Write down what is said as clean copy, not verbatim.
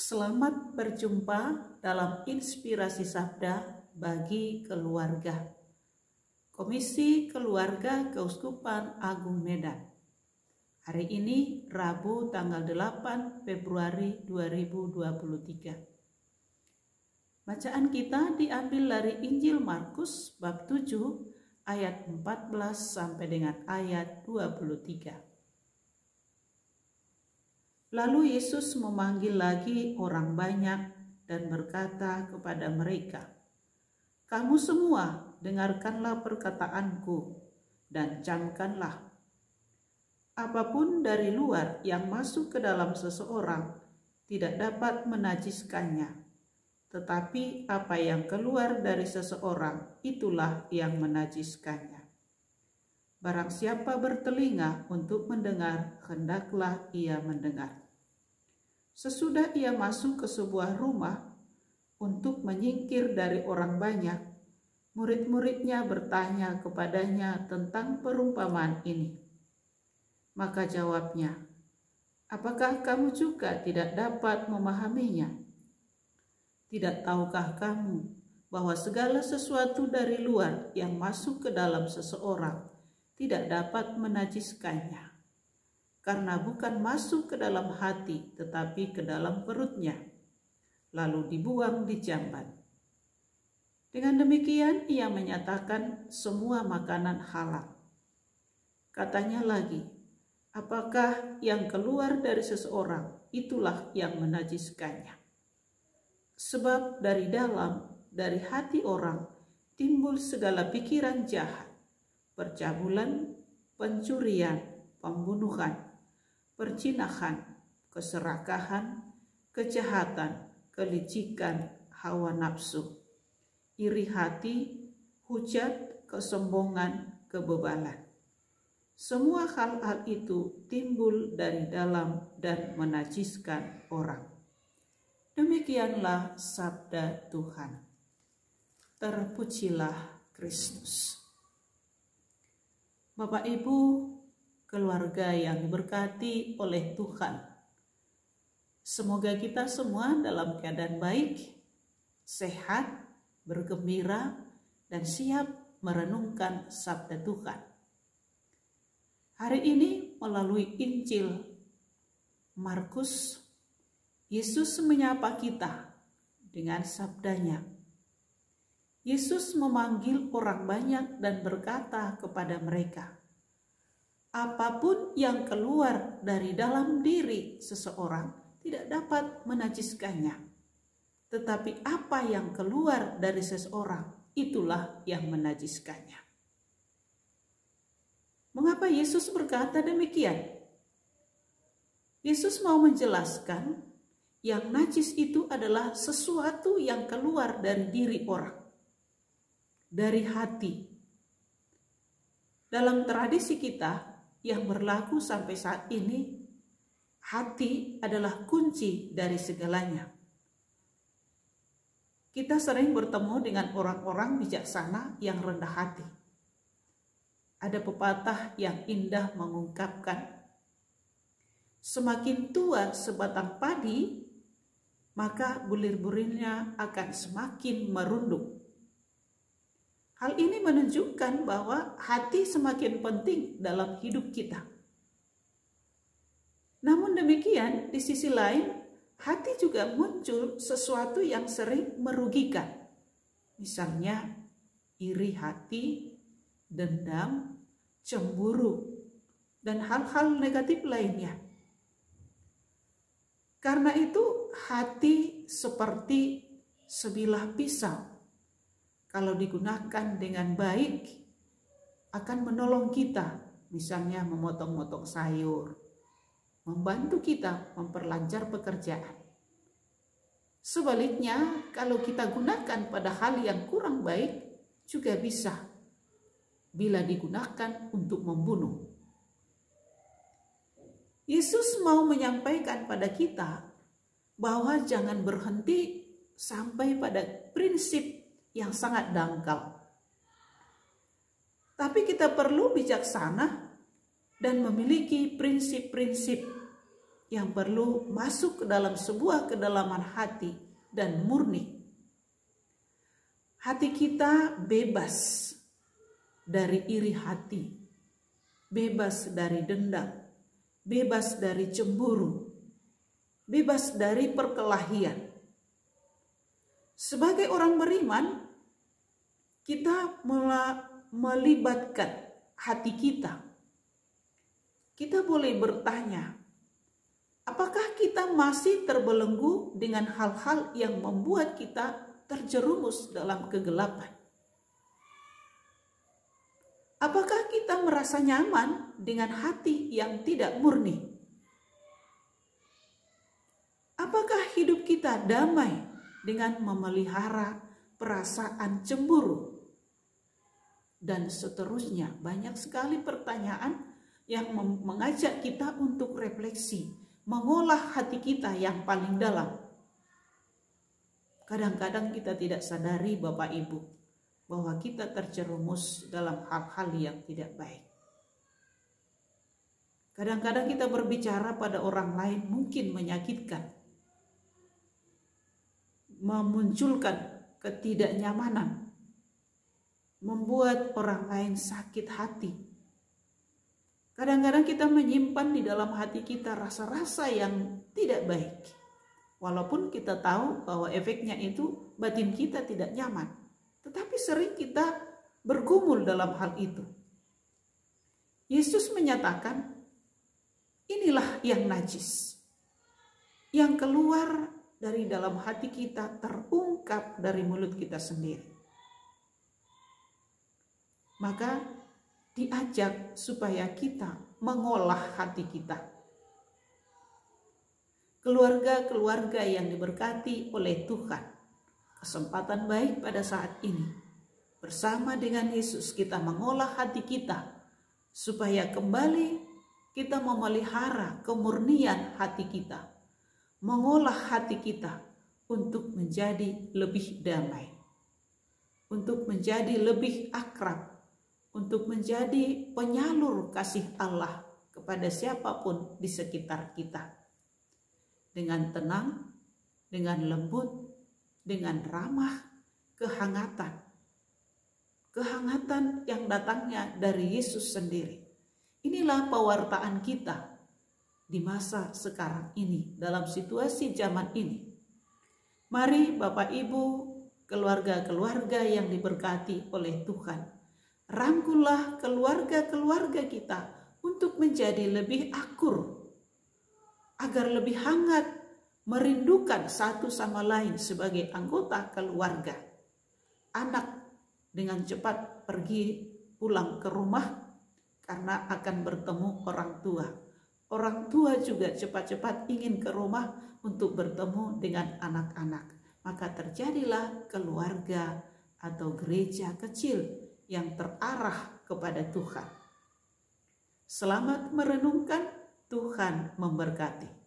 Selamat berjumpa dalam Inspirasi Sabda bagi Keluarga. Komisi Keluarga Keuskupan Agung Medan. Hari ini Rabu tanggal 8 Februari 2023. Bacaan kita diambil dari Injil Markus bab 7 ayat 14 sampai dengan ayat 23. Lalu Yesus memanggil lagi orang banyak dan berkata kepada mereka, "Kamu semua dengarkanlah perkataanku dan camkanlah. Apapun dari luar yang masuk ke dalam seseorang tidak dapat menajiskannya, tetapi apa yang keluar dari seseorang itulah yang menajiskannya. Barang siapa bertelinga untuk mendengar, hendaklah ia mendengar." Sesudah ia masuk ke sebuah rumah untuk menyingkir dari orang banyak, murid-muridnya bertanya kepadanya tentang perumpamaan ini. Maka jawabnya, "Apakah kamu juga tidak dapat memahaminya? Tidak tahukah kamu bahwa segala sesuatu dari luar yang masuk ke dalam seseorang tidak dapat menajiskannya? Karena bukan masuk ke dalam hati tetapi ke dalam perutnya, lalu dibuang di jamban." Dengan demikian ia menyatakan semua makanan halal. Katanya lagi, "Apakah yang keluar dari seseorang itulah yang menajiskannya? Sebab dari dalam, dari hati orang timbul segala pikiran jahat, percabulan, pencurian, pembunuhan, perzinahan, keserakahan, kejahatan, kelicikan, hawa nafsu, iri hati, hujat, kesombongan, kebebalan. Semua hal-hal itu timbul dari dalam dan menajiskan orang." Demikianlah sabda Tuhan. Terpujilah Kristus. Bapak Ibu, keluarga yang diberkati oleh Tuhan, semoga kita semua dalam keadaan baik, sehat, bergembira, dan siap merenungkan sabda Tuhan. Hari ini melalui Injil Markus, Yesus menyapa kita dengan sabdanya. Yesus memanggil orang banyak dan berkata kepada mereka, "Apapun yang keluar dari dalam diri seseorang tidak dapat menajiskannya. Tetapi apa yang keluar dari seseorang itulah yang menajiskannya." Mengapa Yesus berkata demikian? Yesus mau menjelaskan yang najis itu adalah sesuatu yang keluar dari diri orang, dari hati. Dalam tradisi kita yang berlaku sampai saat ini, hati adalah kunci dari segalanya. Kita sering bertemu dengan orang-orang bijaksana yang rendah hati. Ada pepatah yang indah mengungkapkan, semakin tua sebatang padi, maka bulir-burirnya akan semakin merunduk. Hal ini menunjukkan bahwa hati semakin penting dalam hidup kita. Namun demikian, di sisi lain, hati juga muncul sesuatu yang sering merugikan. Misalnya, iri hati, dendam, cemburu, dan hal-hal negatif lainnya. Karena itu, hati seperti sebilah pisau. Kalau digunakan dengan baik, akan menolong kita, misalnya memotong-motong sayur, membantu kita memperlancar pekerjaan. Sebaliknya, kalau kita gunakan pada hal yang kurang baik, juga bisa bila digunakan untuk membunuh. Yesus mau menyampaikan pada kita bahwa jangan berhenti sampai pada prinsip yang sangat dangkal. Tapi kita perlu bijaksana dan memiliki prinsip-prinsip yang perlu masuk ke dalam sebuah kedalaman hati dan murni. Hati kita bebas dari iri hati, bebas dari dendam, bebas dari cemburu, bebas dari perkelahian. Sebagai orang beriman, kita melibatkan hati kita. Kita boleh bertanya, apakah kita masih terbelenggu dengan hal-hal yang membuat kita terjerumus dalam kegelapan? Apakah kita merasa nyaman dengan hati yang tidak murni? Apakah hidup kita damai dengan memelihara perasaan cemburu? Dan seterusnya, banyak sekali pertanyaan yang mengajak kita untuk refleksi, mengolah hati kita yang paling dalam. Kadang-kadang kita tidak sadari, Bapak Ibu, bahwa kita terjerumus dalam hal-hal yang tidak baik. Kadang-kadang kita berbicara pada orang lain mungkin menyakitkan, memunculkan ketidaknyamanan, membuat orang lain sakit hati. Kadang-kadang kita menyimpan di dalam hati kita rasa-rasa yang tidak baik. Walaupun kita tahu bahwa efeknya itu batin kita tidak nyaman. Tetapi sering kita bergumul dalam hal itu. Yesus menyatakan, inilah yang najis. Yang keluar dari dalam hati kita terungkap dari mulut kita sendiri. Maka diajak supaya kita mengolah hati kita. Keluarga-keluarga yang diberkati oleh Tuhan, kesempatan baik pada saat ini. Bersama dengan Yesus kita mengolah hati kita, supaya kembali kita memelihara kemurnian hati kita. Mengolah hati kita untuk menjadi lebih damai. Untuk menjadi lebih akrab. Untuk menjadi penyalur kasih Allah kepada siapapun di sekitar kita. Dengan tenang, dengan lembut, dengan ramah, kehangatan. Kehangatan yang datangnya dari Yesus sendiri. Inilah pewartaan kita di masa sekarang ini, dalam situasi zaman ini. Mari Bapak Ibu, keluarga-keluarga yang diberkati oleh Tuhan, rangkullah keluarga-keluarga kita untuk menjadi lebih akur, agar lebih hangat merindukan satu sama lain sebagai anggota keluarga. Anak dengan cepat pergi pulang ke rumah karena akan bertemu orang tua. Orang tua juga cepat-cepat ingin ke rumah untuk bertemu dengan anak-anak. Maka terjadilah keluarga atau gereja kecil yang terarah kepada Tuhan. Selamat merenungkan, Tuhan memberkati.